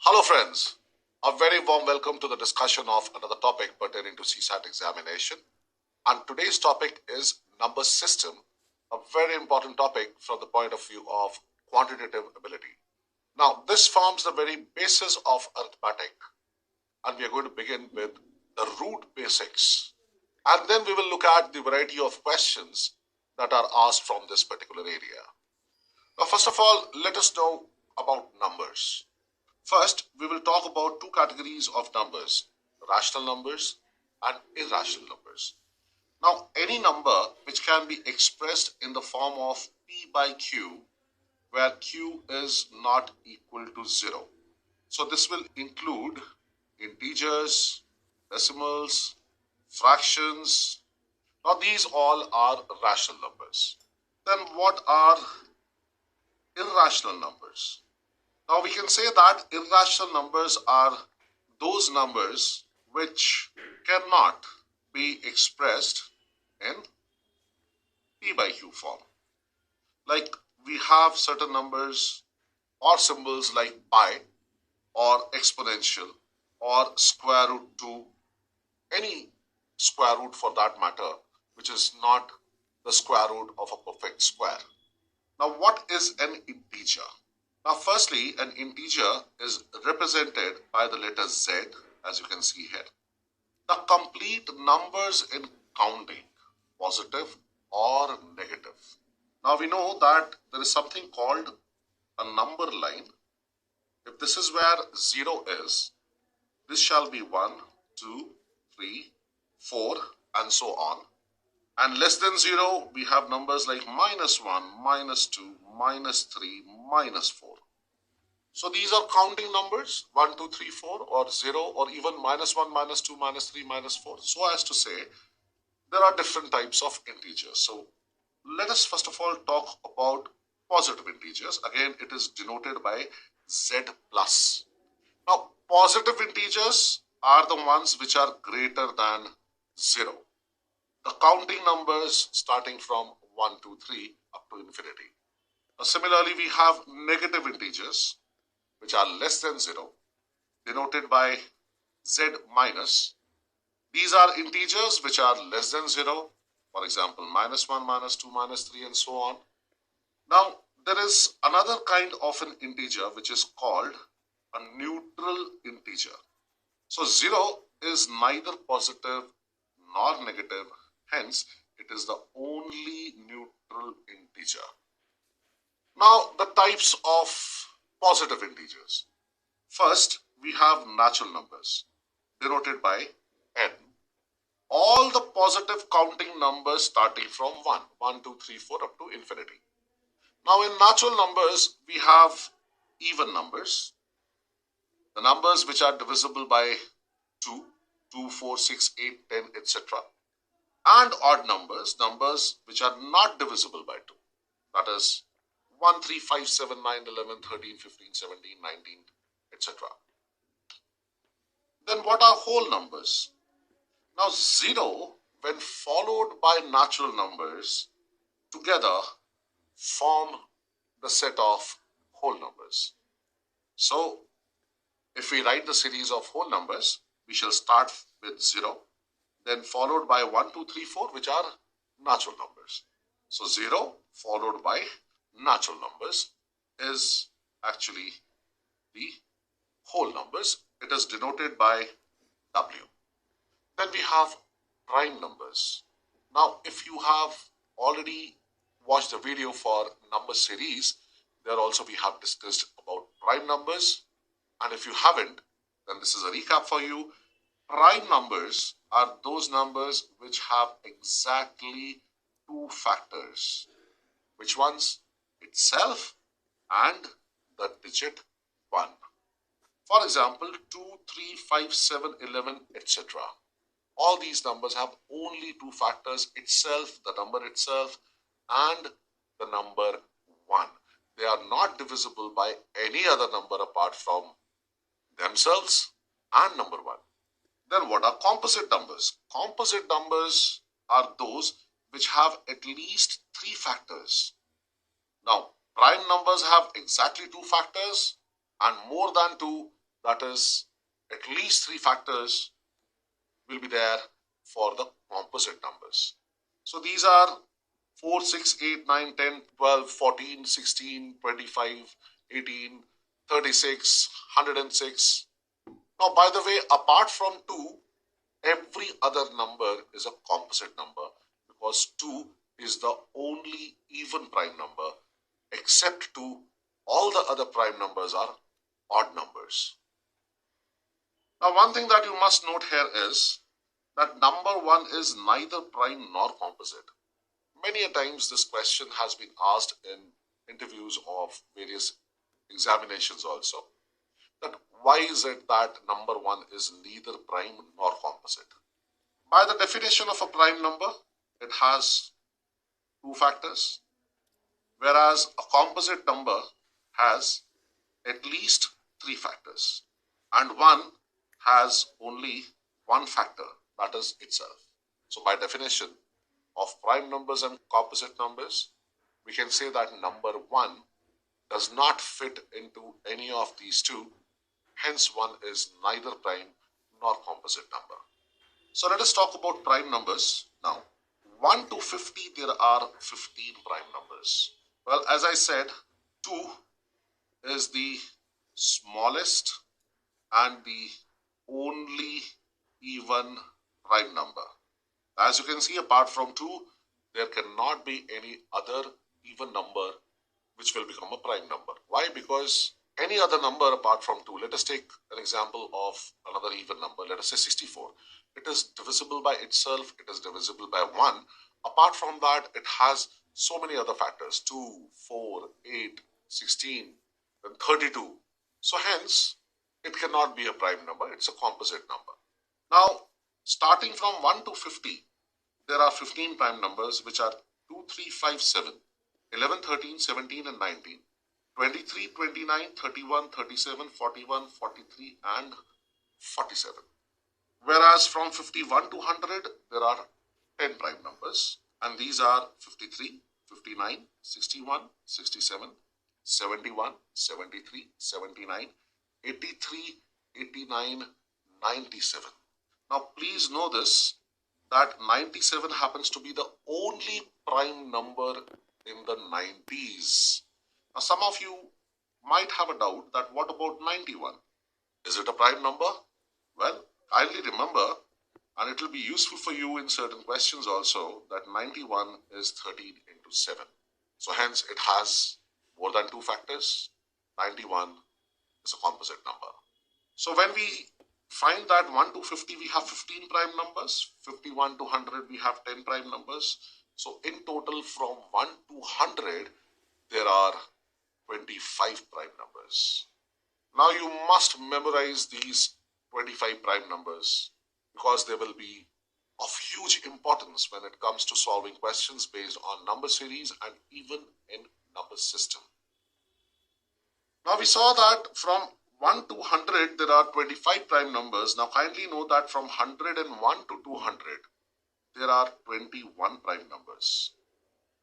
Hello friends, a very warm welcome to the discussion of another topic pertaining to CSAT examination. And today's topic is number system, a very important topic from the point of view of quantitative ability. Now this forms the very basis of arithmetic, and we are going to begin with the root basics. And then we will look at the variety of questions that are asked from this particular area. Now first of all, let us know about numbers. First, we will talk about two categories of numbers, rational numbers and irrational numbers. Now, any number which can be expressed in the form of P by Q, where Q is not equal to 0. So this will include integers, decimals, fractions. Now, these all are rational numbers. Then what are irrational numbers? Now we can say that irrational numbers are those numbers which cannot be expressed in P by Q form. Like we have certain numbers or symbols like pi or exponential or square root 2, any square root for that matter, which is not the square root of a perfect square. Now what is an integer? Now firstly, an integer is represented by the letter Z, as you can see here. The complete numbers in counting, positive or negative. Now we know that there is something called a number line. If this is where 0 is, this shall be 1, 2, 3, 4 and so on. And less than 0, we have numbers like -1, -2, -3, -4. So these are counting numbers, 1, 2, 3, 4 or 0 or even -1, -2, -3, -4. So as to say, there are different types of integers. So let us first of all talk about positive integers. Again, it is denoted by Z plus. Now, positive integers are the ones which are greater than 0. The counting numbers starting from 1, 2, 3 up to infinity. Now, similarly, we have negative integers which are less than 0, denoted by Z minus. These are integers which are less than 0, for example, -1, -2, -3 and so on. Now, there is another kind of an integer which is called a neutral integer. So 0 is neither positive nor negative, hence it is the only neutral integer. Now the types of positive integers. First, we have natural numbers denoted by n. All the positive counting numbers starting from 1, 1, 2, 3, 4 up to infinity. Now in natural numbers, we have even numbers, the numbers which are divisible by 2, 2, 4, 6, 8, 10, etc. And odd numbers, numbers which are not divisible by 2. That is 1, 3, 5, 7, 9, 11, 13, 15, 17, 19, etc. Then what are whole numbers? Now 0, when followed by natural numbers, together form the set of whole numbers. So if we write the series of whole numbers, we shall start with 0, then followed by 1, 2, 3, 4, which are natural numbers. So 0 followed by natural numbers is actually the whole numbers. It is denoted by W. Then we have prime numbers. Now, if you have already watched the video for number series, there also we have discussed about prime numbers. And if you haven't, then this is a recap for you. Prime numbers are those numbers which have exactly two factors. Which ones? Itself and the digit 1. For example, 2, 3, 5, 7, 11, etc. All these numbers have only two factors, itself, the number itself, and the number 1. They are not divisible by any other number apart from themselves and number 1. Then what are composite numbers? Composite numbers are those which have at least 3 factors. Now, prime numbers have exactly 2 factors and more than 2 that is, at least 3 factors will be there for the composite numbers. So these are 4, 6, 8, 9, 10, 12, 14, 16, 25, 18, 36, 106. Now, by the way, apart from 2, every other number is a composite number because 2 is the only even prime number, except 2, all the other prime numbers are odd numbers. Now, one thing that you must note here is that number 1 is neither prime nor composite. Many a times this question has been asked in interviews of various examinations also, that why is it that number 1 is neither prime nor composite? By the definition of a prime number, it has 2 factors, whereas a composite number has at least 3 factors, and 1 has only 1 factor, that is itself. So by definition of prime numbers and composite numbers, we can say that number 1 does not fit into any of these 2. Hence, 1 is neither prime nor composite number. So let us talk about prime numbers now. 1 to 50, there are 15 prime numbers. Well, as I said, 2 is the smallest and the only even prime number. As you can see, apart from 2, there cannot be any other even number which will become a prime number. Why? Because any other number apart from 2, let us take an example of another even number, let us say 64. It is divisible by itself, it is divisible by 1. Apart from that, it has so many other factors, 2, 4, 8, 16, and 32. So hence, it cannot be a prime number, it's a composite number. Now, starting from 1 to 50, there are 15 prime numbers which are 2, 3, 5, 7, 11, 13, 17 and 19, 23, 29, 31, 37, 41, 43 and 47. Whereas from 51 to 100, there are 10 prime numbers, and these are 53, 59, 61, 67, 71, 73, 79, 83, 89, 97. Now please know this, that 97 happens to be the only prime number in the 90s. Now some of you might have a doubt that what about 91? Is it a prime number? Well, kindly remember, and it will be useful for you in certain questions also, that 91 is 13 into 7. So hence it has more than 2 factors. 91 is a composite number. So when we find that 1 to 50 we have 15 prime numbers, 51 to 100 we have 10 prime numbers. So in total from 1 to 100 there are 25 prime numbers. Now you must memorize these 25 prime numbers because they will be of huge importance when it comes to solving questions based on number series and even in number system. Now we saw that from 1 to 100 there are 25 prime numbers. Now kindly know that from 101 to 200 there are 21 prime numbers,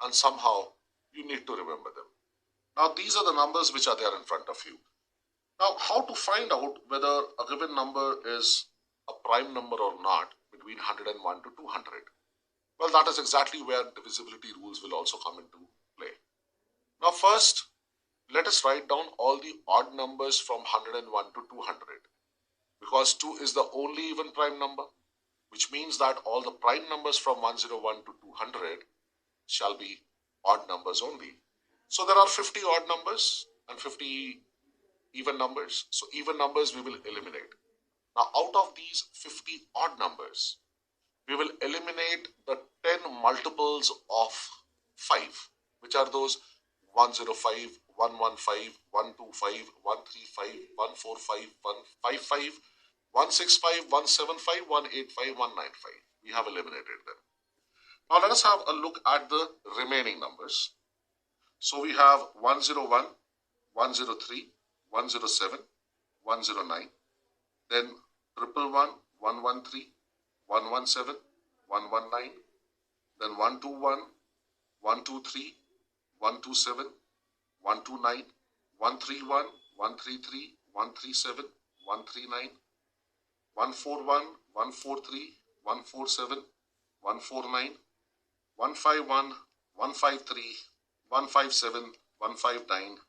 and somehow you need to remember them. Now these are the numbers which are there in front of you. Now how to find out whether a given number is a prime number or not between 101 to 200? Well, that is exactly where divisibility rules will also come into play. Now first, let us write down all the odd numbers from 101 to 200, because 2 is the only even prime number, which means that all the prime numbers from 101 to 200 shall be odd numbers only. So there are 50 odd numbers and 50 even numbers. So even numbers we will eliminate. Now out of these 50 odd numbers, we will eliminate the 10 multiples of 5, which are those 105, 115, 125, 135, 145, 155, 165, 175, 185, 195. We have eliminated them. Now let us have a look at the remaining numbers. So we have 101, 103, 107, 109, then 111, 113, 117, 119, then 121, 123, 127, 129, 131, 133, 137, 139, 141, 143, 147, 149, 151, 153, 157, 159,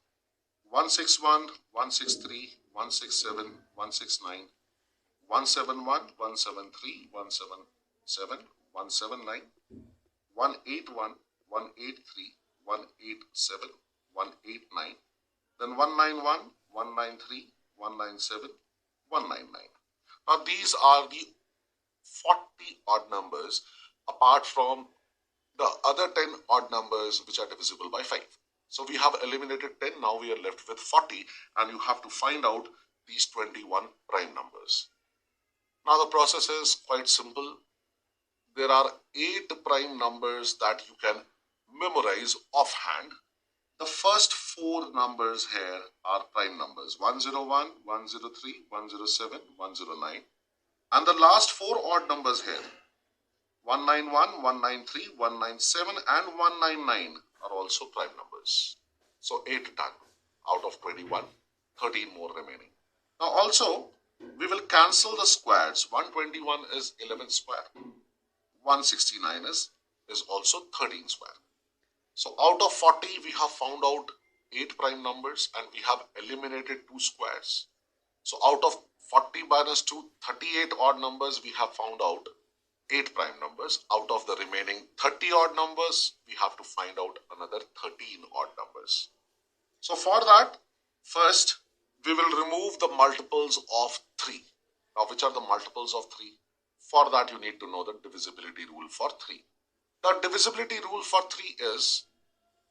161, 163, 167, 169, 171, 173, 177, 179, 181, 183, 187, 189, then 191, 193, 197, 199. Now these are the 40 odd numbers apart from the other 10 odd numbers which are divisible by 5. So we have eliminated 10, now we are left with 40, and you have to find out these 21 prime numbers. Now the process is quite simple. There are 8 prime numbers that you can memorize offhand. The first 4 numbers here are prime numbers: 101, 103, 107, 109. And the last 4 odd numbers here, 191, 193, 197 and 199 are also prime numbers. So 8 done out of 21, 13 more remaining. Now also we will cancel the squares. 121 is 11 square. 169 is also 13 square. So out of 40 we have found out 8 prime numbers and we have eliminated 2 squares. So out of 40 minus 2, 38 odd numbers, we have found out 8 prime numbers. Out of the remaining 30 odd numbers, we have to find out another 13 odd numbers. So for that, first we will remove the multiples of 3. Now which are the multiples of 3? For that you need to know the divisibility rule for 3. The divisibility rule for 3 is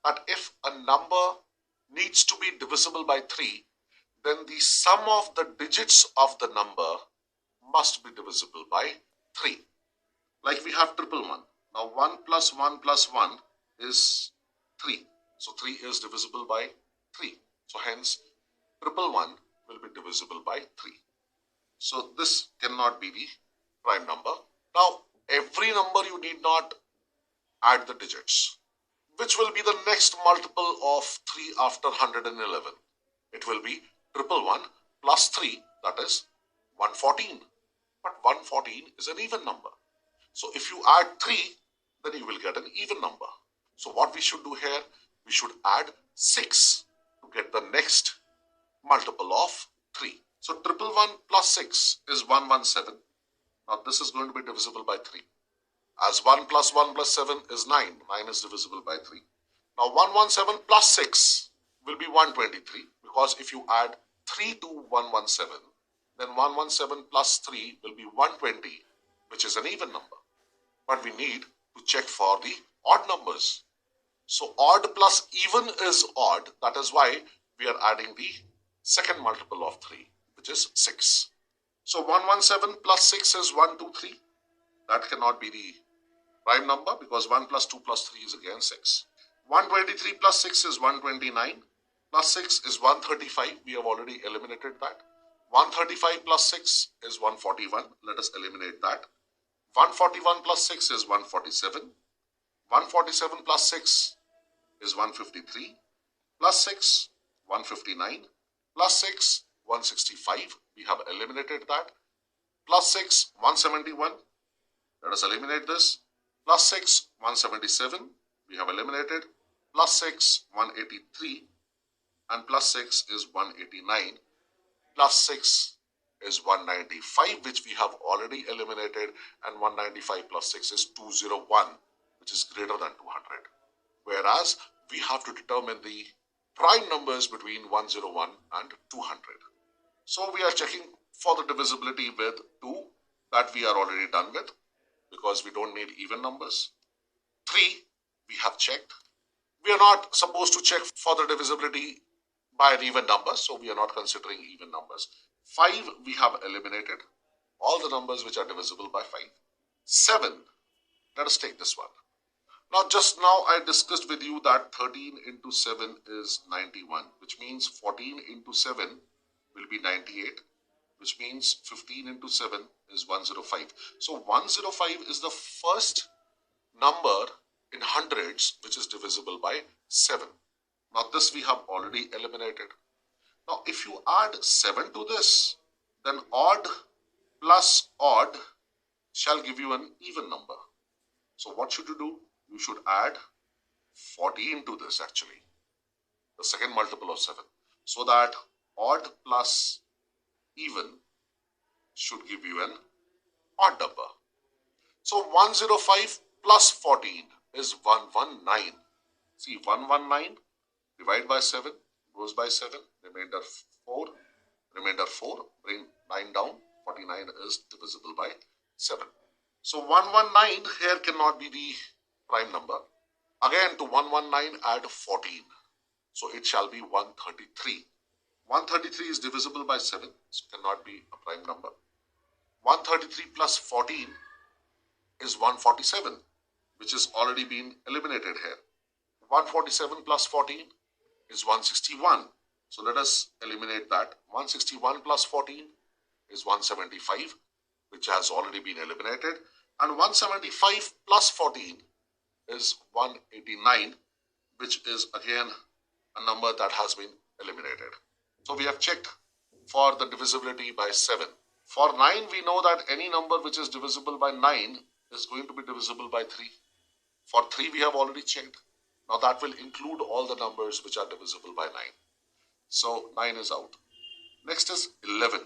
that if a number needs to be divisible by 3, then the sum of the digits of the number must be divisible by 3. Like we have 111. Now 1 plus 1 plus 1 is 3. So 3 is divisible by 3. So hence 111 will be divisible by 3. So this cannot be the prime number. Now every number you need not add the digits. Which will be the next multiple of 3 after 111? It will be 111 plus 3, that is 114. But 114 is an even number. So if you add 3, then you will get an even number. So what we should do here, we should add 6 to get the next multiple of 3. So 111 plus 6 is 117. Now this is going to be divisible by 3. As 1 plus 1 plus 7 is 9. 9 is divisible by 3. Now 117 plus 6 will be 123, because if you add 3 to 117, then 117 plus 3 will be 120, which is an even number. But we need to check for the odd numbers. So odd plus even is odd. That is why we are adding the second multiple of 3, which is 6. So 117 plus 6 is 123. That cannot be the prime number because 1 plus 2 plus 3 is again 6. 123 plus 6 is 129. Plus 6 is 135. We have already eliminated that. 135 plus 6 is 141. Let us eliminate that. 141 plus 6 is 147. 147 plus 6 is 153. Plus 6, 159. Plus 6, 165. We have eliminated that. Plus 6, 171. Let us eliminate this. Plus 6, 177. We have eliminated. Plus 6, 183. And plus 6 is 189. Plus 6 is 195, which we have already eliminated. And 195 plus 6 is 201, which is greater than 200. Whereas we have to determine the prime numbers between 101 and 200. So we are checking for the divisibility with 2, that we are already done with because we don't need even numbers. 3, we have checked. We are not supposed to check for the divisibility by an even number, so we are not considering even numbers. 5, we have eliminated all the numbers which are divisible by 5. 7, let us take this one. Now just now I discussed with you that 13 into 7 is 91, which means 14 into 7 will be 98, which means 15 into 7 is 105. So 105 is the first number in hundreds which is divisible by 7. Now this we have already eliminated. Now if you add 7 to this, then odd plus odd shall give you an even number. So what should you do? You should add 14 to this actually, the second multiple of 7, so that odd plus even should give you an odd number. So 105 plus 14 is 119. See, 119 divide by 7 goes by 7, remainder 4, bring 9 down, 49 is divisible by 7. So 119 here cannot be the prime number. Again, to 119 add 14. So it shall be 133. 133 is divisible by 7, so cannot be a prime number. 133 plus 14 is 147, which is already been eliminated here. 147 plus 14 is 161. So let us eliminate that. 161 plus 14 is 175, which has already been eliminated. And 175 plus 14 is 189, which is again a number that has been eliminated. So we have checked for the divisibility by 7. For 9, we know that any number which is divisible by 9 is going to be divisible by 3. For 3, we have already checked. Now that will include all the numbers which are divisible by 9. So 9 is out. Next is 11.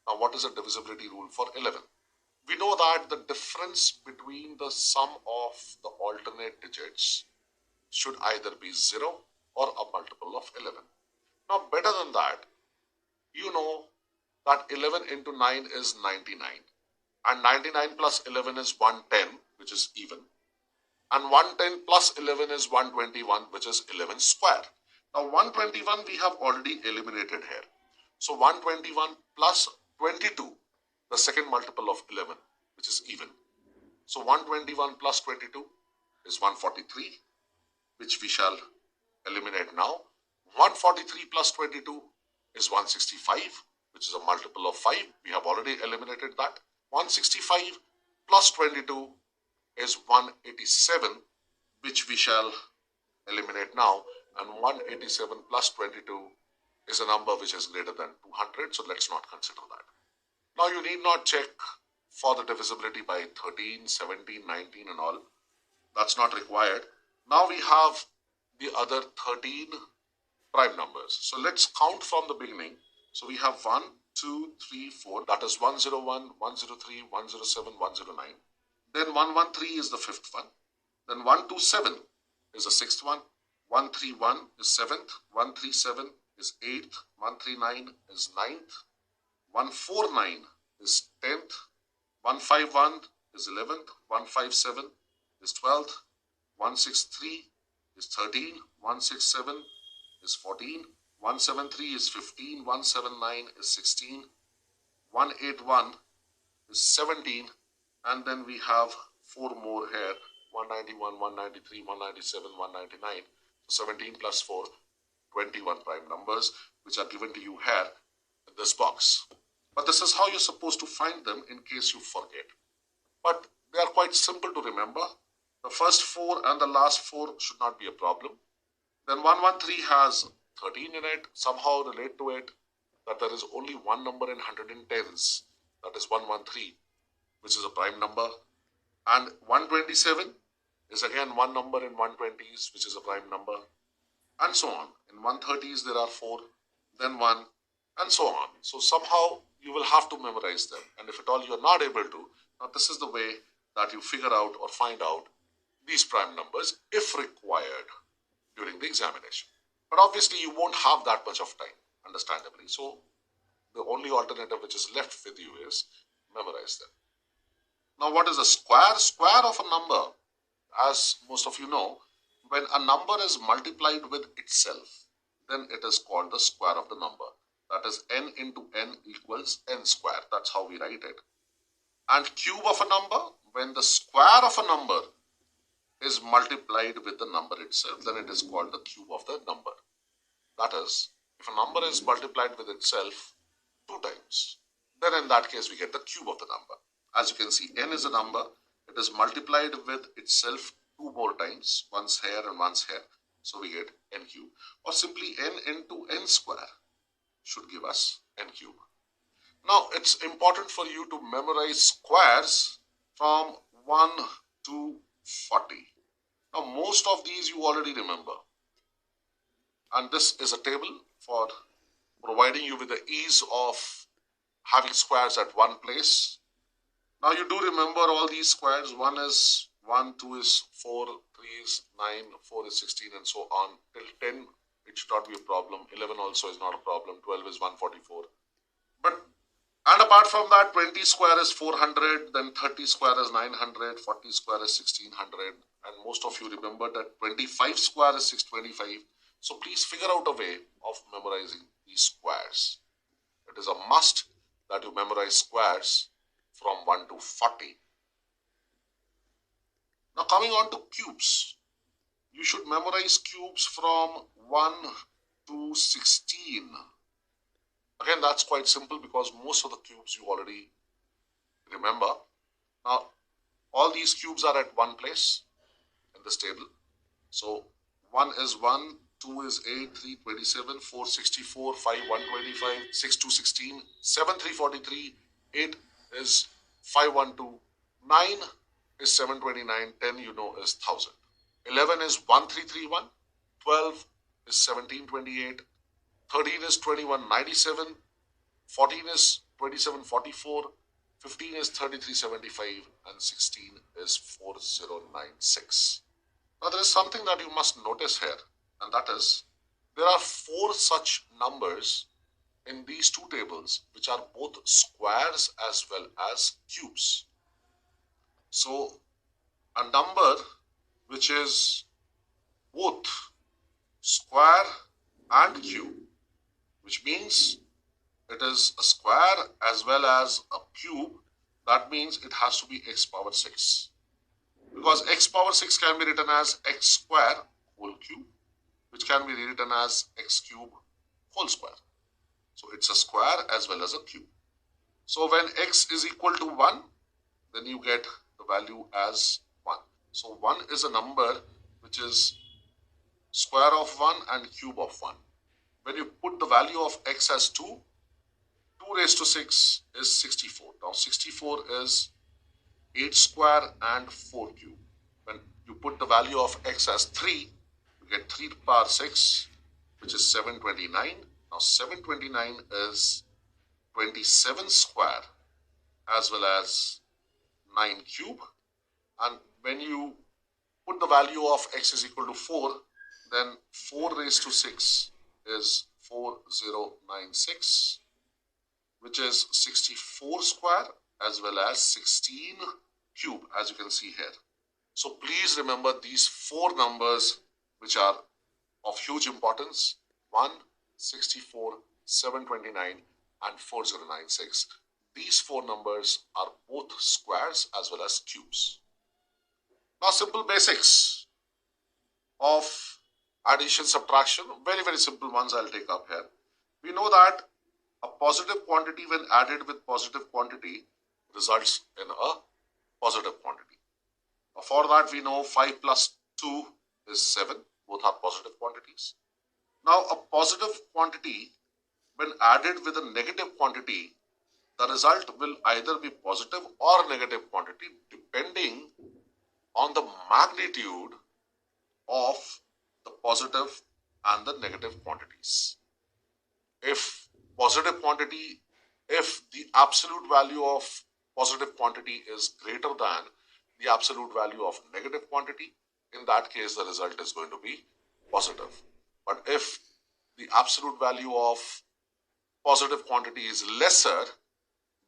Now what is the divisibility rule for 11? We know that the difference between the sum of the alternate digits should either be 0 or a multiple of 11. Now better than that, you know that 11 into 9 is 99. And 99 plus 11 is 110, which is even. And 110 plus 11 is 121, which is 11 square. Now 121 we have already eliminated here. So 121 plus 22, the second multiple of 11, which is even. So 121 plus 22 is 143, which we shall eliminate now. 143 plus 22 is 165, which is a multiple of 5. We have already eliminated that. 165 plus 22 is 187, which we shall eliminate now. And 187 plus 22 is a number which is greater than 200. So let's not consider that. Now you need not check for the divisibility by 13, 17, 19 and all. That's not required. Now we have the other 13 prime numbers. So let's count from the beginning. So we have 1, 2, 3, 4. That is 101, 103, 107, 109. Then 113 is the fifth one. Then 127 is the sixth one. 131 is seventh. 137 is eighth. 139 is ninth. 149 is 10th. 151 is 11th. 157 is 12th. 163 is 13. 167 is 14. 173 is 15. 179 is 16. 181 is 17. And then we have 4 more here. 191, 193, 197, 199. So 17 plus 4, 21 prime numbers, which are given to you here in this box. But this is how you're supposed to find them in case you forget. But they are quite simple to remember. The first 4 and the last 4 should not be a problem. Then 113 has 13 in it. Somehow relate to it that there is only one number in 110s. That is 113, which is a prime number. And 127 is again one number in 120s, which is a prime number. And so on. In 130s there are 4, then 1, and so on. So somehow you will have to memorize them. And if at all you are not able to, now this is the way that you figure out or find out these prime numbers if required during the examination. But obviously you won't have that much of time, understandably. So the only alternative which is left with you is memorize them. Now what is a square? Square of a number, as most of you know, when a number is multiplied with itself, then it is called the square of the number. That is n into n equals n square. That's how we write it. And cube of a number, when the square of a number is multiplied with the number itself, then it is called the cube of the number. That is, if a number is multiplied with itself 2 times, then in that case we get the cube of the number. As you can see, n is a number. It is multiplied with itself 2 more times, once here and once here. So we get n cube. Or simply n into n square should give us n cube. Now, it's important for you to memorize squares from 1 to 40. Now, most of these you already remember. And this is a table for providing you with the ease of having squares at one place. Now, you do remember all these squares. 1 is 1, 2 is 4, 3 is 9, 4 is 16, and so on. Till 10, it should not be a problem. 11 also is not a problem. 12 is 144. And apart from that, 20 square is 400, then 30 square is 900, 40 square is 1600, and most of you remember that 25 square is 625. So please figure out a way of memorizing these squares. It is a must that you memorize squares from 1 to 40. Now coming on to cubes. You should memorize cubes from 1 to 16. Again, that's quite simple because most of the cubes you already remember. Now, all these cubes are at one place in this table. So, 1 is 1, 2 is 8, 3, 27, 4, 64, 5, 125, 6, 2, 16, 7, 3, 43, 8 is 5, 1, 2, 9 is 729, 10 you know is 1000. 11 is 1331, 12 is 1728, 13 is 2197, 14 is 2744, 15 is 3375, and 16 is 4096. Now there is something that you must notice here, and that is there are 4 such numbers in these two tables which are both squares as well as cubes. So a number which is both square and cube, which means it is a square as well as a cube, that means it has to be x power 6. Because x power 6 can be written as x square whole cube, which can be written as x cube whole square. So it's a square as well as a cube. So when x is equal to 1, then you get the value as 1. So 1 is a number which is square of 1 and cube of 1. When you put the value of x as 2, 2 raised to 6 is 64. Now 64 is 8 square and 4 cube. When you put the value of x as 3, you get 3 to the power 6, which is 729. Now 729 is 27 square as well as 9 cube. And when you put the value of x is equal to 4, then 4 raised to 6 is 4096, which is 64 square as well as 16 cube, as you can see here. So please remember these 4 numbers which are of huge importance: 1, 64, 729 and 4096. These 4 numbers are both squares as well as cubes. Now simple basics of addition, subtraction, very simple ones I'll take up here. We know that a positive quantity when added with positive quantity results in a positive quantity. Now for that we know 5 plus 2 is 7, both are positive quantities. Now a positive quantity when added with a negative quantity, the result will either be positive or negative quantity depending on the magnitude of the positive and the negative quantities. If the absolute value of positive quantity is greater than the absolute value of negative quantity, in that case the result is going to be positive. But if the absolute value of positive quantity is lesser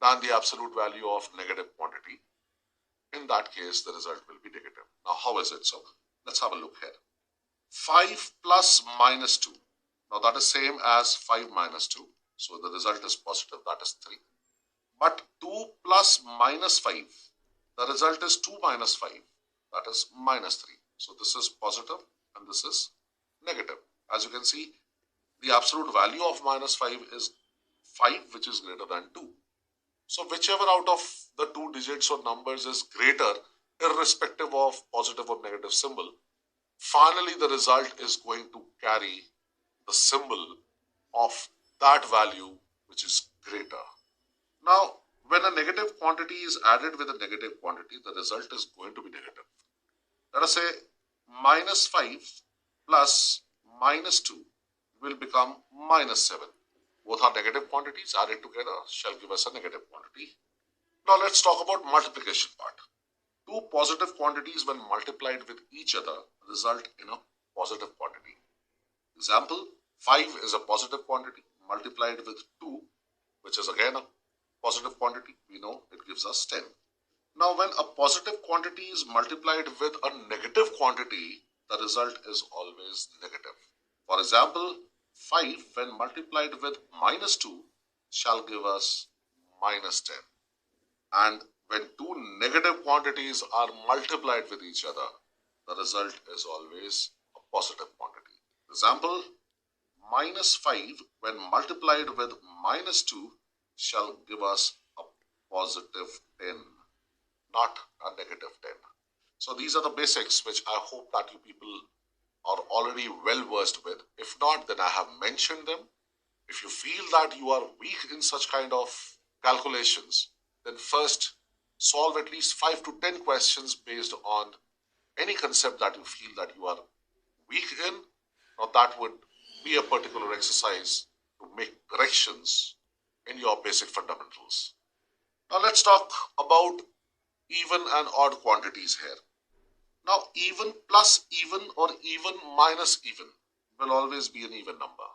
than the absolute value of negative quantity, in that case the result will be negative. Now how is it so? Let's have a look here. 5 plus minus 2. Now that is same as 5 minus 2. So the result is positive, that is 3. But 2 plus minus 5. The result is 2 minus 5. That is minus 3. So this is positive and this is negative. As you can see, the absolute value of minus 5 is 5, which is greater than 2. So whichever out of the 2 digits or numbers is greater, irrespective of positive or negative symbol, finally the result is going to carry the symbol of that value which is greater. quantity is added with a negative quantity, the result is going to be negative. Let us say minus 5 plus minus 2 will become minus 7. Both are negative quantities added together shall give us a negative quantity. Now let's talk about multiplication part. Two positive quantities when multiplied with each other result in a positive quantity. Example, 5 is a positive quantity multiplied with 2, which is again a positive quantity. We know it gives us 10. Now when a positive quantity is multiplied with a negative quantity, the result is always negative. For example, 5 when multiplied with minus 2 shall give us minus 10. And when two negative quantities are multiplied with each other, the result is always a positive quantity. Example, minus 5 when multiplied with minus 2 shall give us a positive 10, not a negative 10. So these are the basics which I hope that you people are already well versed with. If not, then I have mentioned them. If you feel that you are weak in such kind of calculations, then first solve at least 5 to 10 questions based on any concept that you feel that you are weak in. Now that would be a particular exercise to make corrections in your basic fundamentals. Now let's talk about even and odd quantities here. Now even plus even or even minus even will always be an even number.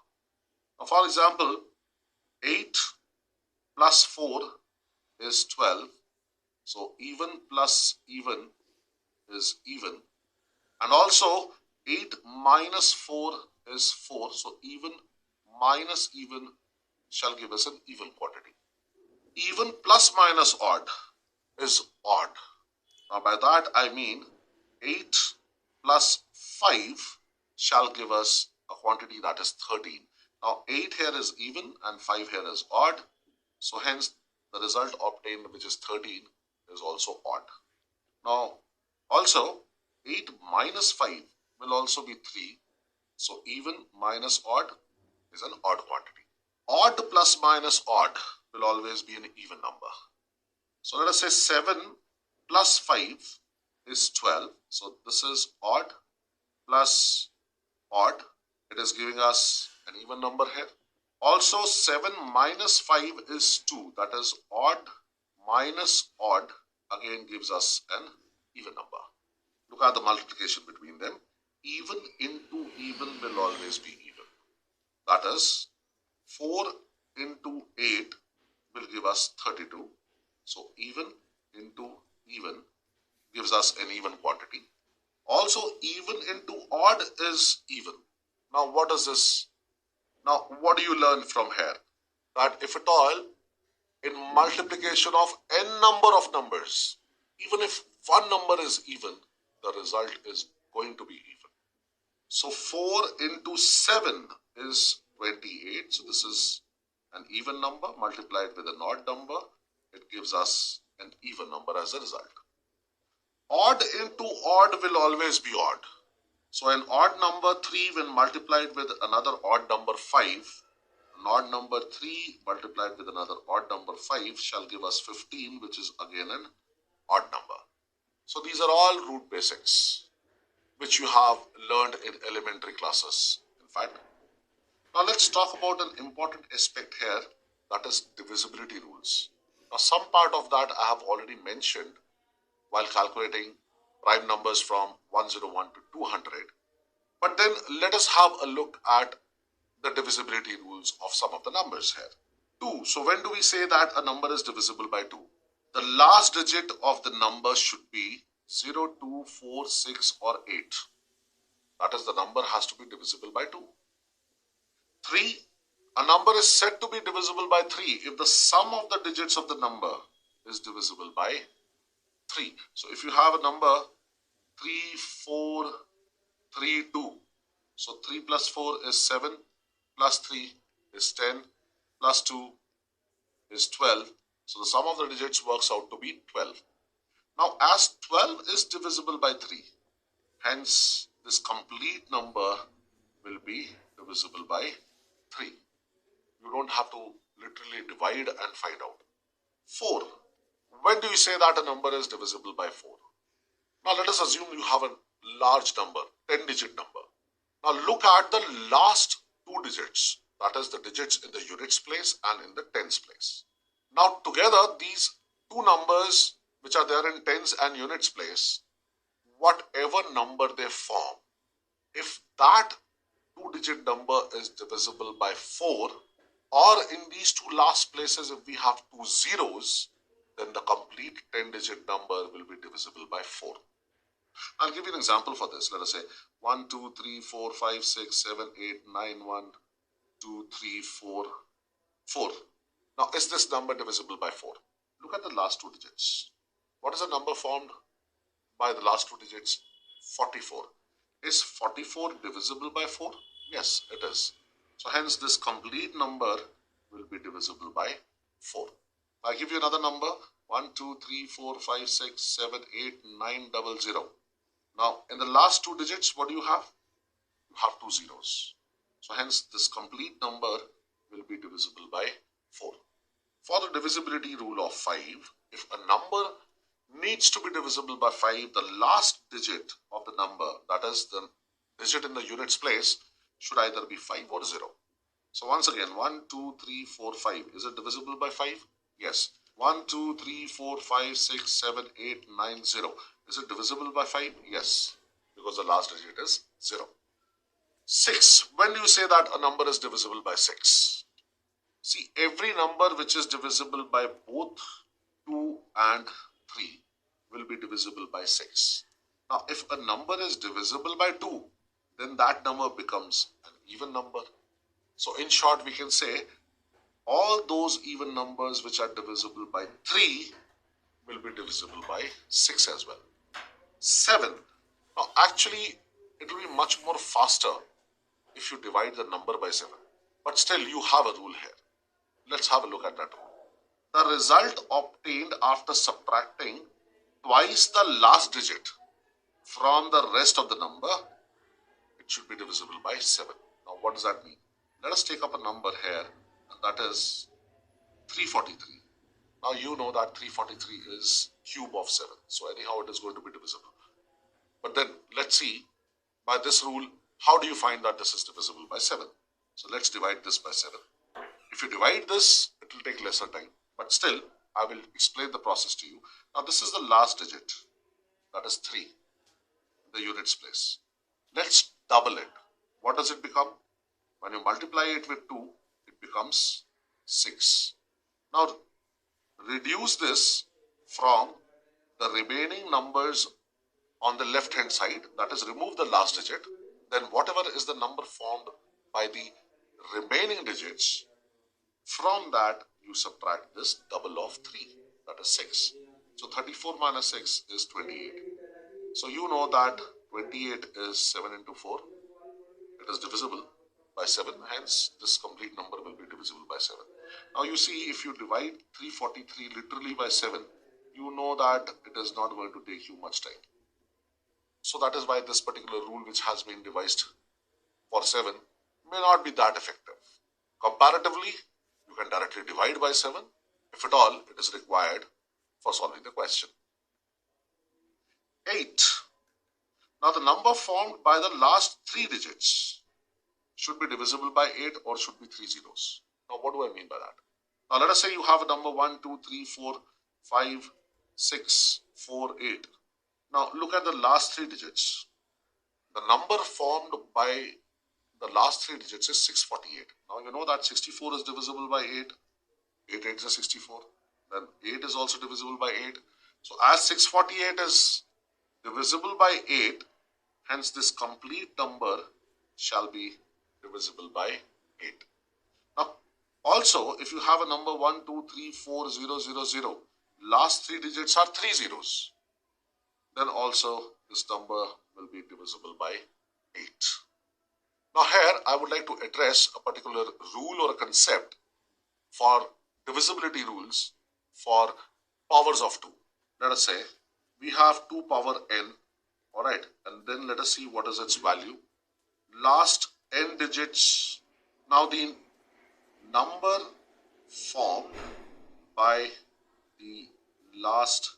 Now for example, 8 plus 4 is 12. So even plus even is even. And also 8 minus 4 is 4. So even minus even shall give us an even quantity. Even plus minus odd is odd. Now by that I mean 8 plus 5 shall give us a quantity that is 13. Now 8 here is even and 5 here is odd. So hence the result obtained, which is 13, is also odd. Now also 8 minus 5 will also be 3. So even minus odd is an odd quantity. Odd plus minus odd will always be an even number. So let us say 7 plus 5 is 12. So this is odd plus odd. It is giving us an even number here. Also 7 minus 5 is 2. That is odd minus odd again gives us an even number. Look at the multiplication between them. Even into even will always be even. That is 4 into 8 will give us 32. So even into even gives us an even quantity. Also even into odd is even. Now what does this? Now what do you learn from here? That if at all in multiplication of n number of numbers, even if one number is even, the result is going to be even. So 4 into 7 is 28. So this is an even number multiplied with an odd number. It gives us an even number as a result. Odd into odd will always be odd. So an odd number 3 when multiplied with another odd number 5, an odd number 3 multiplied with another odd number 5 shall give us 15, which is again an odd number. So these are all root basics which you have learned in elementary classes. In fact, now let's talk about an important aspect here, that is divisibility rules. Now some part of that I have already mentioned while calculating prime numbers from 101 to 200. But then let us have a look at the divisibility rules of some of the numbers here. 2. So when do we say that a number is divisible by 2? The last digit of the number should be 0, 2, 4, 6 or 8. That is, the number has to be divisible by 2. 3. A number is said to be divisible by 3 if the sum of the digits of the number is divisible by 3. So if you have a number 3, 4, 3, 2. So 3 plus 4 is 7, plus 3 is 10, plus 2 is 12. So the sum of the digits works out to be 12. Now as 12 is divisible by 3, hence this complete number will be divisible by 3. You don't have to literally divide and find out. 4. When do you say that a number is divisible by 4? Now let us assume you have a large number, 10-digit number. Now look at the last two digits, that is the digits in the units place and in the tens place. Now together these two numbers which are there in tens and units place, whatever number they form, if that two-digit number is divisible by 4, or in these two last places if we have two zeros, then the complete 10-digit number will be divisible by 4. I'll give you an example for this. Let us say 1, 2, 3, 4, 5, 6, 7, 8, 9, 1, 2, 3, 4, 4. Now, is this number divisible by 4? Look at the last two digits. What is the number formed by the last two digits? 44. Is 44 divisible by 4? Yes, it is. So, hence this complete number will be divisible by 4. I'll give you another number. 1, 2, 3, 4, 5, 6, 7, 8, 9, 0. Now, in the last two digits, what do you have? You have two zeros. So, hence, this complete number will be divisible by 4. For the divisibility rule of 5, if a number needs to be divisible by 5, the last digit of the number, that is the digit in the units place, should either be 5 or 0. So, once again, 1, 2, 3, 4, 5. Is it divisible by 5? Yes. 1, 2, 3, 4, 5, 6, 7, 8, 9, 0. Is it divisible by 5? Yes, because the last digit is 0. 6. When do you say that a number is divisible by 6? See, every number which is divisible by both 2 and 3 will be divisible by 6. Now, if a number is divisible by 2, then that number becomes an even number. So, in short, we can say all those even numbers which are divisible by 3 will be divisible by 6 as well. 7. Now, actually, it will be much more faster if you divide the number by 7. But still, you have a rule here. Let's have a look at that rule. The result obtained after subtracting twice the last digit from the rest of the number, it should be divisible by 7. Now, what does that mean? Let us take up a number here, and that is 343. Now, you know that 343 is cube of 7. So, anyhow, it is going to be divisible. But then, let's see, by this rule, how do you find that this is divisible by 7? So, let's divide this by 7. If you divide this, it will take lesser time. But still, I will explain the process to you. Now, this is the last digit. That is 3 in the units place. Let's double it. What does it become? When you multiply it with 2, it becomes 6. Now, reduce this from the remaining numbers on the left hand side, that is, remove the last digit, then whatever is the number formed by the remaining digits, from that you subtract this double of 3, that is 6. So 34 minus 6 is 28. So you know that 28 is 7 into 4. It is divisible by 7. Hence, this complete number will be divisible by 7. Now you see, if you divide 343 literally by 7, you know that it is not going to take you much time. So that is why this particular rule which has been devised for 7 may not be that effective. Comparatively, you can directly divide by 7 if at all it is required for solving the question. 8. Now the number formed by the last 3 digits should be divisible by 8 or should be 3 zeros. Now what do I mean by that? Now let us say you have a number 1, 2, 3, 4, 5, 6, 4, 8. Now look at the last 3 digits. The number formed by the last 3 digits is 648. Now you know that 64 is divisible by 8. 8 8 is 64. Then 8 is also divisible by 8. So as 648 is divisible by 8, hence this complete number shall be divisible by 8. Now also, if you have a number 1, 2, 3, 4, 0, 0, 0, last 3 digits are 3 zeros, then also this number will be divisible by 8. Now here I would like to address a particular rule or a concept for divisibility rules for powers of 2. Let us say we have 2 power n, alright, and then let us see what is its value. Last n digits. Now the number formed by the last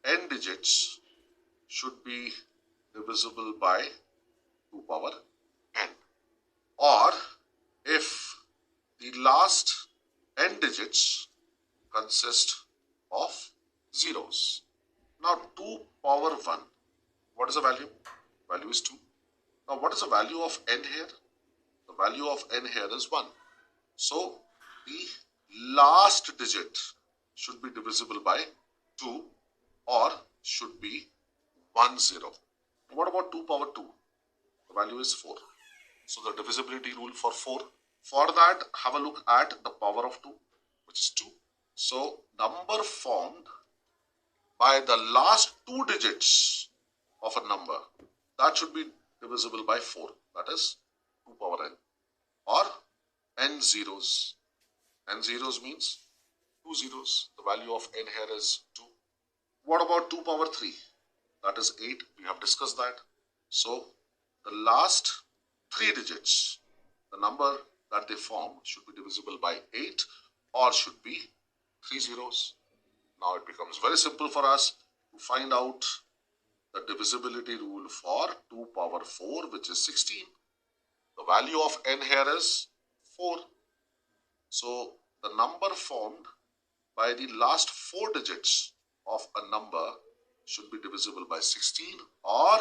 n digits should be divisible by 2 power n, or if the last n digits consist of zeros. Now 2 power 1, what is the value? Value is 2. Now what is the value of n here? The value of n here is 1. So the last digit should be divisible by 2 or should be 1 0. What about 2 power 2? The value is 4. So the divisibility rule for 4. For that, have a look at the power of 2, which is 2. So number formed by the last 2 digits of a number, that should be divisible by 4. That is 2 power n, or n zeros. N zeros means 2 zeros. The value of n here is 2. What about 2 power 3? That is 8. We have discussed that. So the last 3 digits, the number that they form should be divisible by 8 or should be 3 zeros. Now it becomes very simple for us to find out the divisibility rule for 2 power 4, which is 16. The value of n here is 4. So the number formed by the last 4 digits of a number should be divisible by 16, or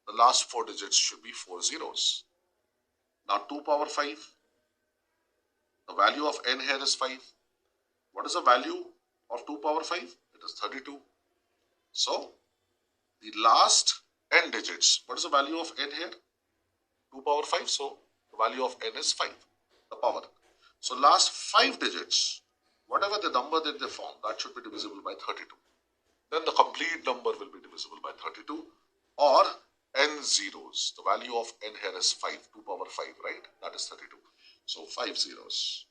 the last 4 digits should be 4 zeros. Now 2 power 5, the value of n here is 5. What is the value of 2 power 5? It is 32. So the last n digits, what is the value of n here? 2 power 5, so the value of n is 5, the power. So last 5 digits, whatever the number that they form, that should be divisible by 32. Then the complete number will be divisible by 32, or n zeros. The value of n here is 5, 2 power 5, right? That is 32. So 5 zeros.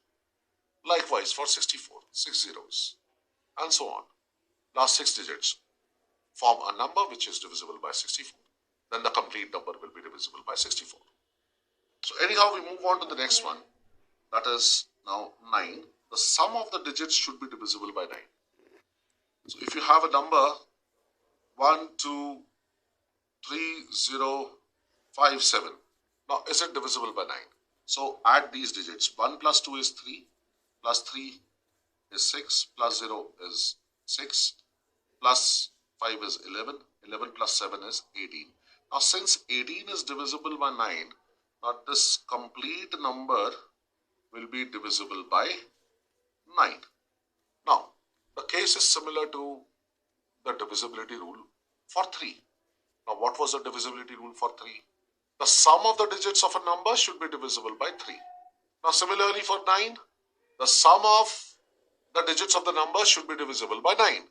Likewise for 64, 6 zeros, and so on. Last 6 digits form a number which is divisible by 64. Then the complete number will be divisible by 64. So anyhow, we move on to the next one. That is now 9. The sum of the digits should be divisible by 9. So if you have a number 1, 2, 3, 0, 5, 7. Now is it divisible by 9? So add these digits. 1 plus 2 is 3, plus 3 is 6, plus 0 is 6, plus 5 is 11, 11 plus 7 is 18. Now since 18 is divisible by 9, now this complete number will be divisible by 9. Now the case is similar to the divisibility rule for 3. Now what was the divisibility rule for 3? The sum of the digits of a number should be divisible by 3. Now similarly for 9, the sum of the digits of the number should be divisible by 9.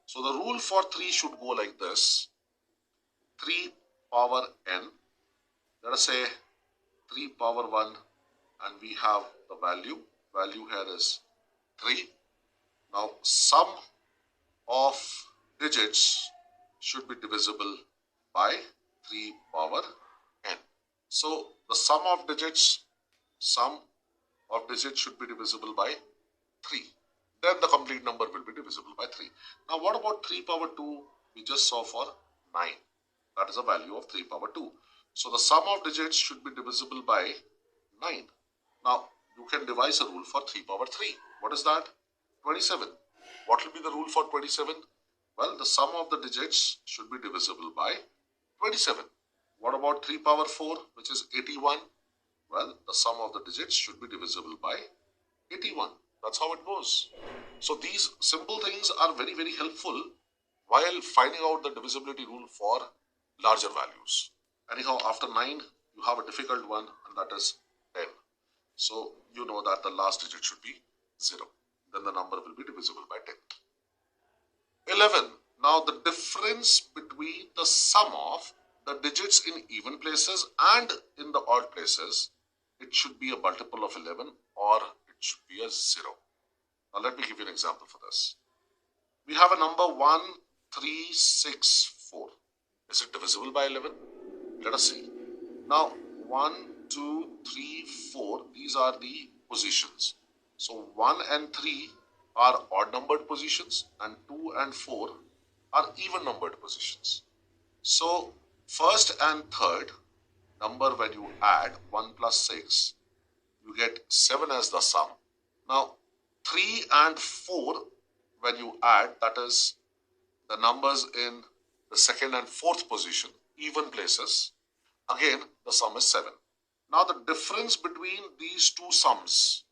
So the rule for 3 should go like this. 3 power n, let us say 3 power 1, and we have the value here is 3. Now sum of digits should be divisible by 3 power n. So the sum of digits should be divisible by 3. Then the complete number will be divisible by 3. Now what about 3 power 2? We just saw for 9. That is the value of 3 power 2. So the sum of digits should be divisible by 9. Now you can devise a rule for 3 power 3. What is that? 27. What will be the rule for 27? Well, the sum of the digits should be divisible by 27. What about 3 power 4, which is 81? Well, the sum of the digits should be divisible by 81. That's how it goes. So these simple things are very, very helpful while finding out the divisibility rule for larger values. Anyhow, after 9, you have a difficult one, and that is 10. So you know that the last digit should be 0. Then the number will be divisible by 10. 11. Now the difference between the sum of the digits in even places and in the odd places, it should be a multiple of 11 or it should be a 0. Now let me give you an example for this. We have a number 1, 3, 6, 4. Is it divisible by 11? Let us see. Now 1, 2, 3, 4, these are the positions. So 1 and 3 are odd numbered positions and 2 and 4 are even numbered positions. So first and third number, when you add 1 plus 6, you get 7 as the sum. Now 3 and 4, when you add, that is the numbers in the second and fourth position, even places, again the sum is 7. Now the difference between these two sums,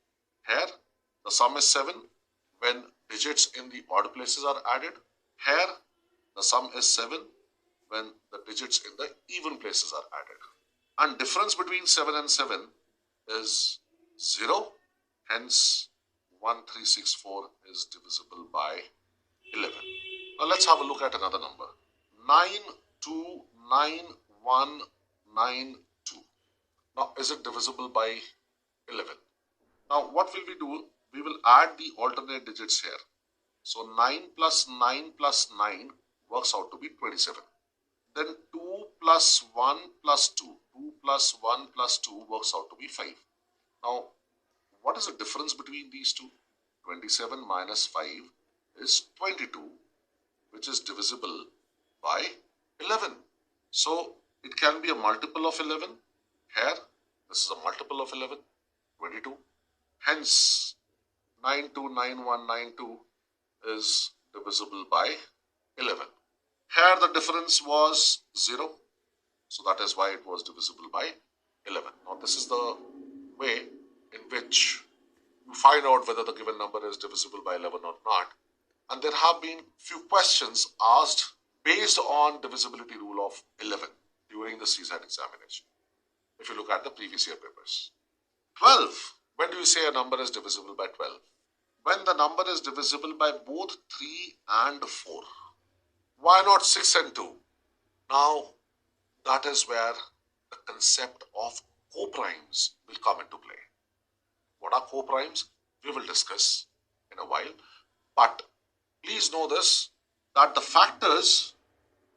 here the sum is 7 when digits in the odd places are added. Here the sum is 7 when the digits in the even places are added. And difference between 7 and 7 is 0. Hence 1364 is divisible by 11. Now let's have a look at another number. 929192. Now is it divisible by 11? Now what will we do? We will add the alternate digits here. So 9 plus 9 plus 9 works out to be 27. Then 2 plus 1 plus 2. 2 plus 1 plus 2 works out to be 5. Now what is the difference between these two? 27 minus 5 is 22, which is divisible by 11. So it can be a multiple of 11. Here this is a multiple of 11, 22. Hence 929192 is divisible by 11. Here the difference was 0. So that is why it was divisible by 11. Now this is the way in which you find out whether the given number is divisible by 11 or not. And there have been few questions asked based on divisibility rule of 11 during the CSAT examination. If you look at the previous year papers. 12. When do you say a number is divisible by 12? When the number is divisible by both 3 and 4. Why not 6 and 2? Now that is where the concept of coprimes will come into play. What are coprimes? We will discuss in a while. But please know this, that the factors,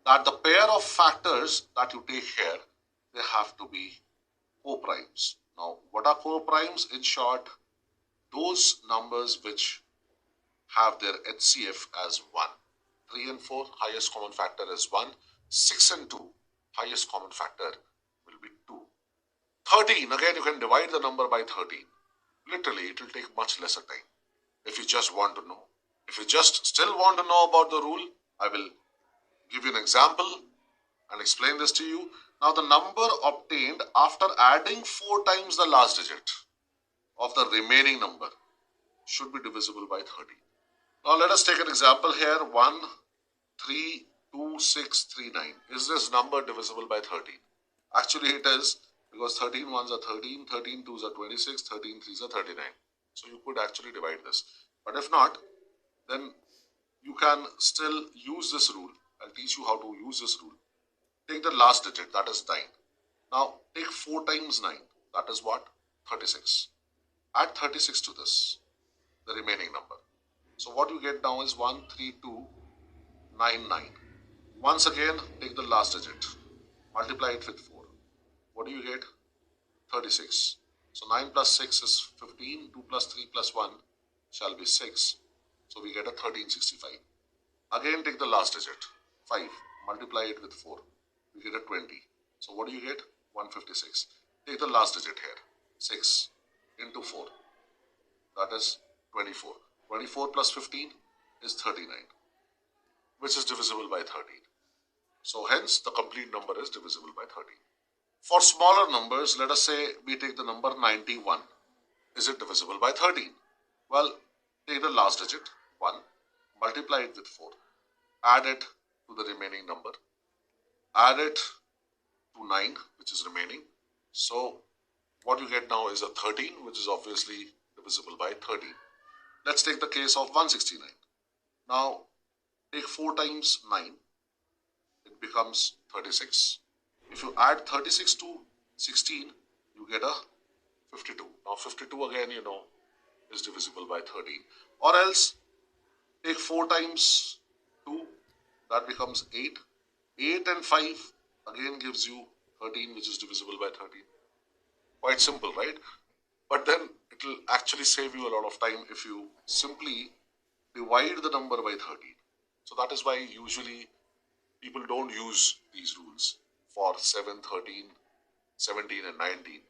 that the pair of factors that you take here, they have to be coprimes. Now what are coprimes? In short, those numbers which have their HCF as 1. 3 and 4, highest common factor is 1. 6 and 2, highest common factor will be 2. 13, again you can divide the number by 13. Literally, it will take much lesser time if you just want to know. If you just still want to know about the rule, I will give you an example and explain this to you. Now the number obtained after adding 4 times the last digit of the remaining number should be divisible by 13. Now let us take an example here. 1, 3, 2, 6, 3, 9. Is this number divisible by 13? Actually it is, because 13 ones are 13, 13 twos are 26, 13 threes are 39. So you could actually divide this. But if not, then you can still use this rule. I'll teach you how to use this rule. Take the last digit, that is 9. Now take 4 times 9, that is what? 36. Add 36 to this, the remaining number. So what you get now is 13299. Once again, take the last digit, multiply it with 4. What do you get? 36. So 9 plus 6 is 15, 2 plus 3 plus 1 shall be 6. So we get a 1365. Again take the last digit, 5, multiply it with 4. We get a 20. So what do you get? 156. Take the last digit here, 6 into 4. That is 24. 24 plus 15 is 39, which is divisible by 13. So hence the complete number is divisible by 13. For smaller numbers, let us say we take the number 91. Is it divisible by 13? Well, take the last digit, 1, multiply it with 4. Add it to the remaining number. Add it to 9, which is remaining. So what you get now is a 13, which is obviously divisible by 13. Let's take the case of 169. Now take 4 times 9. It becomes 36. If you add 36 to 16, you get a 52. Now 52 again, you know, is divisible by 13. Or else take 4 times 2, that becomes 8. 8 and 5 again gives you 13, which is divisible by 13. Quite simple, right? But then it will actually save you a lot of time if you simply divide the number by 13. So that is why usually people don't use these rules for 7, 13, 17 and 19.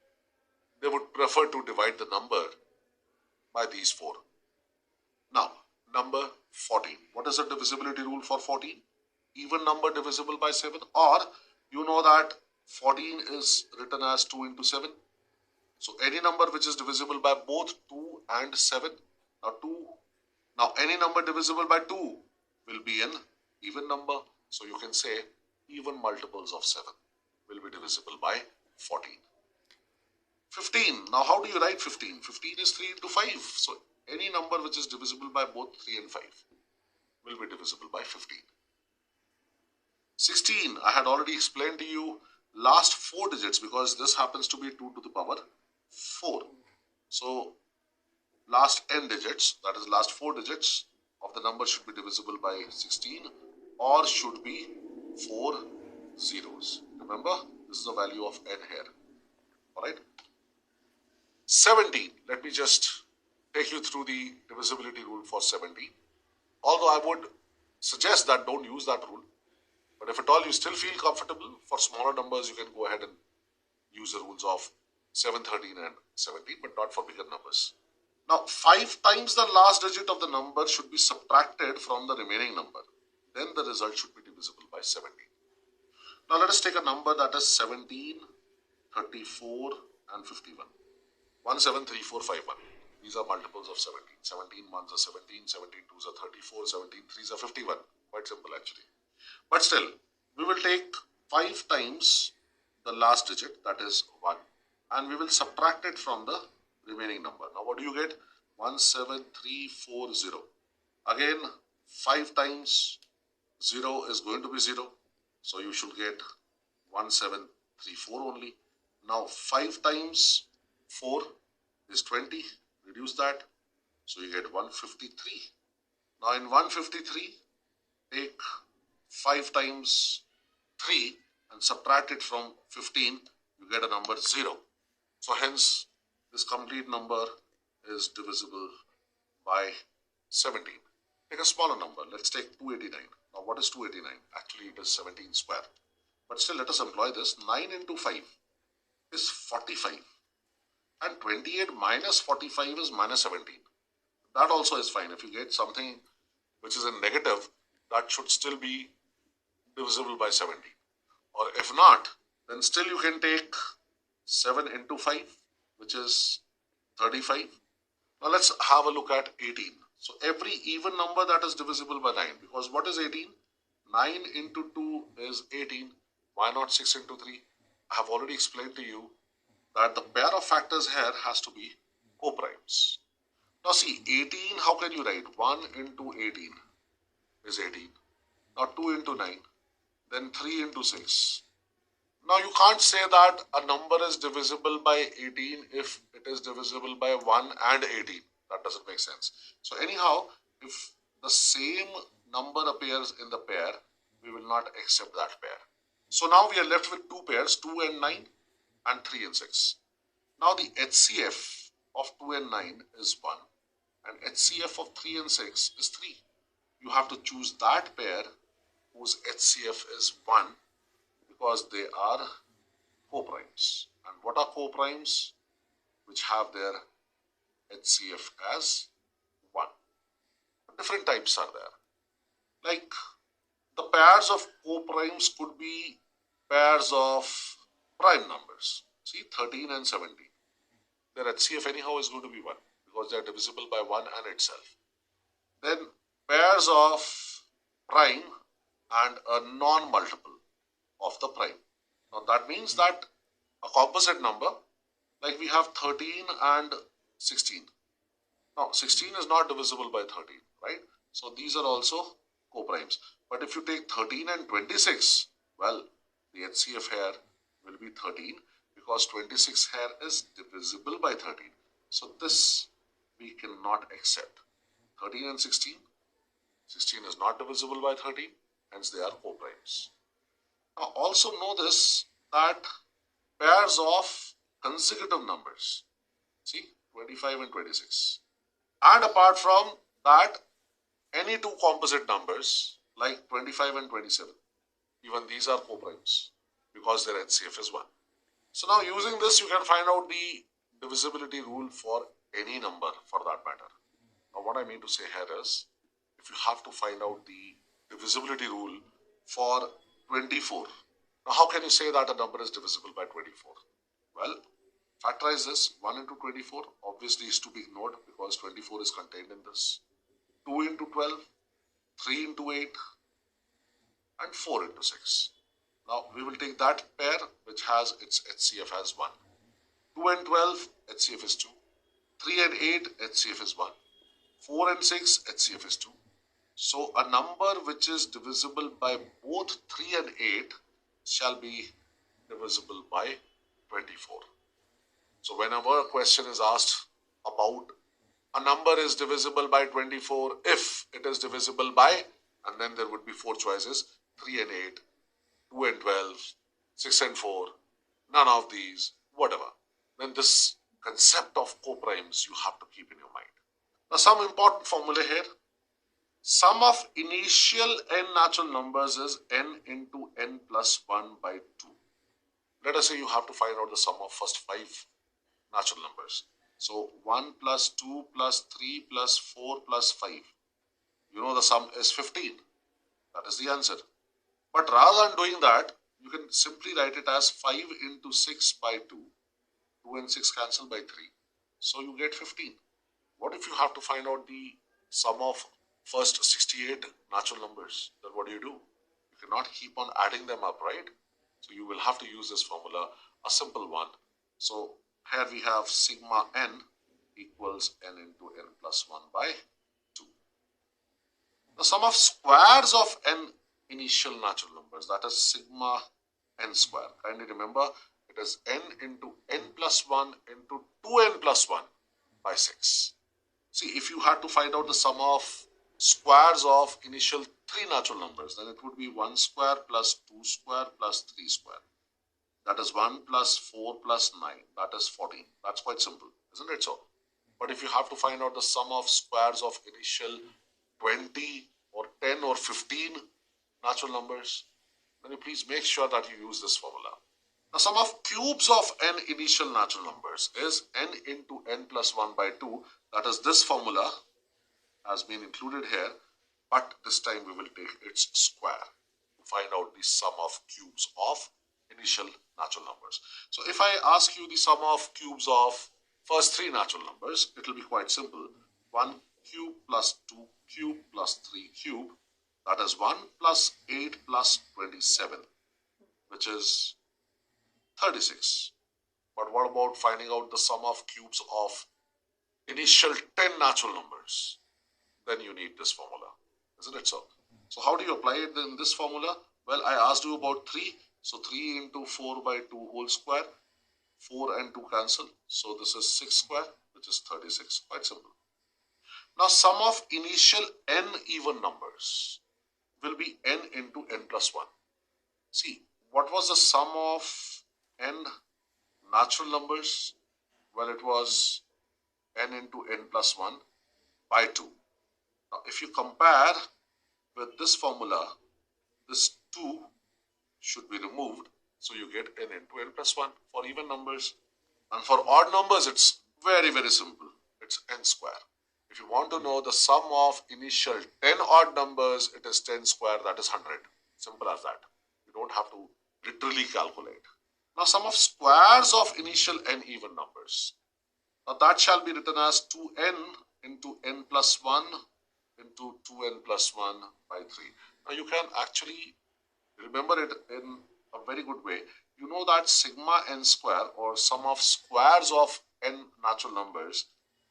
They would prefer to divide the number by these four. Now, number 14. What is the divisibility rule for 14? Even number divisible by 7, or you know that 14 is written as 2 into 7. So any number which is divisible by both 2 and 7. Now any number divisible by 2 will be an even number. So you can say even multiples of 7 will be divisible by 14. 15. Now how do you write 15? 15 is 3 into 5. So any number which is divisible by both 3 and 5 will be divisible by 15. 16. I had already explained to you last 4 digits, because this happens to be 2 to the power 4. So last n digits, that is last 4 digits of the number, should be divisible by 16, or should be 4 zeros. Remember, this is the value of n here. Alright. 17. Let me just take you through the divisibility rule for 17. Although I would suggest that don't use that rule. But if at all you still feel comfortable, for smaller numbers you can go ahead and use the rules of 7, 13 and 17, but not for bigger numbers. Now 5 times the last digit of the number should be subtracted from the remaining number. Then the result should be divisible by 17. Now let us take a number that is 17, 34 and 51. 1, 7, 3, 4, 5, 1. These are multiples of 17. 17 ones are 17, 17 twos are 34, 17 threes are 51. Quite simple actually. But still, we will take 5 times the last digit, that is 1, and we will subtract it from the remaining number. Now what do you get? 17340. Again, 5 times 0 is going to be 0. So you should get 1734 only. Now 5 times 4 is 20. Reduce that. So you get 153. Now in 153, take 5 times 3 and subtract it from 15. You get a number 0. So hence, this complete number is divisible by 17. Take a smaller number. Let's take 289. Now what is 289? Actually it is 17 square. But still let us employ this. 9 into 5 is 45. And 28 minus 45 is minus 17. That also is fine. If you get something which is in negative, that should still be divisible by 17. Or if not, then still you can take 7 into 5, which is 35. Now let's have a look at 18. So every even number that is divisible by 9, because what is 18? 9 into 2 is 18. Why not 6 into 3? I have already explained to you that the pair of factors here has to be co-primes. Now see, 18, how can you write? 1 into 18 is 18. Now 2 into 9, then 3 into 6. Now you can't say that a number is divisible by 18 if it is divisible by 1 and 18. That doesn't make sense. So anyhow, if the same number appears in the pair, we will not accept that pair. So now we are left with 2 pairs, 2 and 9 and 3 and 6. Now the HCF of 2 and 9 is 1 and HCF of 3 and 6 is 3. You have to choose that pair whose HCF is 1 because they are co-primes. And what are co-primes? Which have their HCF as 1. Different types are there. Like the pairs of co-primes could be pairs of prime numbers. See, 13 and 17. Their HCF anyhow is going to be 1 because they are divisible by 1 and itself. Then pairs of prime and a non-multiple of the prime. Now that means that a composite number, like we have 13 and 16. Now 16 is not divisible by 13, right? So these are also co-primes. But if you take 13 and 26, well, the HCF here will be 13 because 26 here is divisible by 13. So this we cannot accept. 13 and 16. 16 is not divisible by 13, hence they are co-primes. Now also know this, that pairs of consecutive numbers, see 25 and 26, and apart from that any two composite numbers like 25 and 27, even these are coprimes because their HCF is 1. So now using this, you can find out the divisibility rule for any number for that matter. Now what I mean to say here is, if you have to find out the divisibility rule for 24, now how can you say that a number is divisible by 24? Well, factorize this. 1 into 24 obviously is to be ignored because 24 is contained in this. 2 into 12, 3 into 8 and 4 into 6. Now we will take that pair which has its HCF as 1. 2 and 12 HCF is 2. 3 and 8 HCF is 1. 4 and 6 HCF is 2. So a number which is divisible by both 3 and 8 shall be divisible by 24. So whenever a question is asked about a number is divisible by 24, if it is divisible by, and then there would be 4 choices, 3 and 8, 2 and 12, 6 and 4, none of these, whatever. Then this concept of coprimes you have to keep in your mind. Now some important formula here. Sum of initial n natural numbers is n into n plus 1 by 2. Let us say you have to find out the sum of first 5 natural numbers. So 1 plus 2 plus 3 plus 4 plus 5. You know the sum is 15. That is the answer. But rather than doing that, you can simply write it as 5 into 6 by 2. 2 and 6 cancel by 3. So you get 15. What if you have to find out the sum of first 68 natural numbers? Then what do? You cannot keep on adding them up, right? So you will have to use this formula, a simple one. So here we have sigma n equals n into n plus 1 by 2. The sum of squares of n initial natural numbers, that is sigma n square. Kindly remember, it is n into n plus 1 into 2n plus 1 by 6. See, if you had to find out the sum of squares of initial 3 natural numbers, then it would be 1 square plus 2 square plus 3 square. That is 1 plus 4 plus 9. That is 14. That's quite simple, isn't it so? But if you have to find out the sum of squares of initial 20 or 10 or 15 natural numbers, then you please make sure that you use this formula. The sum of cubes of n initial natural numbers is n into n plus 1 by 2. That is, this formula has been included here, but this time we will take its square to find out the sum of cubes of initial natural numbers. So if I ask you the sum of cubes of first 3 natural numbers, it will be quite simple. 1 cube plus 2 cube plus 3 cube, that is 1 plus 8 plus 27, which is 36. But what about finding out the sum of cubes of initial 10 natural numbers? Then you need this formula, isn't it so? So how do you apply it in this formula? Well, I asked you about 3. So 3 into 4 by 2 whole square. 4 and 2 cancel. So this is 6 square, which is 36. Quite simple. Now sum of initial n even numbers will be n into n plus 1. See, what was the sum of n natural numbers? Well, it was n into n plus 1 by 2. Now, if you compare with this formula, this 2 should be removed. So you get n into n plus 1 for even numbers. And for odd numbers, it's very, very simple. It's n square. If you want to know the sum of initial 10 odd numbers, it is 10 square, that is 100. Simple as that. You don't have to literally calculate. Now sum of squares of initial n even numbers. Now that shall be written as 2n into n plus 1 into 2n plus 1 by 3. Now you can actually remember it in a very good way. You know that sigma n square, or sum of squares of n natural numbers,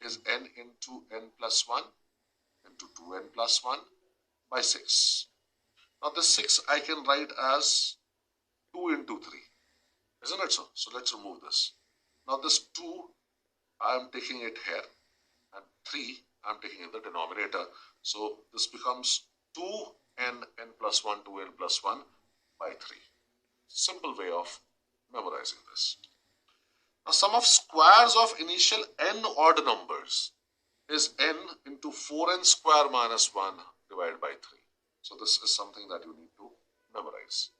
is n into n plus 1 into 2n plus 1 by 6. Now this 6 I can write as 2 into 3. Isn't it so? So let's remove this. Now this 2, I am taking it here, and 3 I am taking in the denominator. So this becomes 2n n plus 1 to n plus 1 by 3. Simple way of memorizing this. Now sum of squares of initial n odd numbers is n into 4n square minus 1 divided by 3. So this is something that you need to memorize.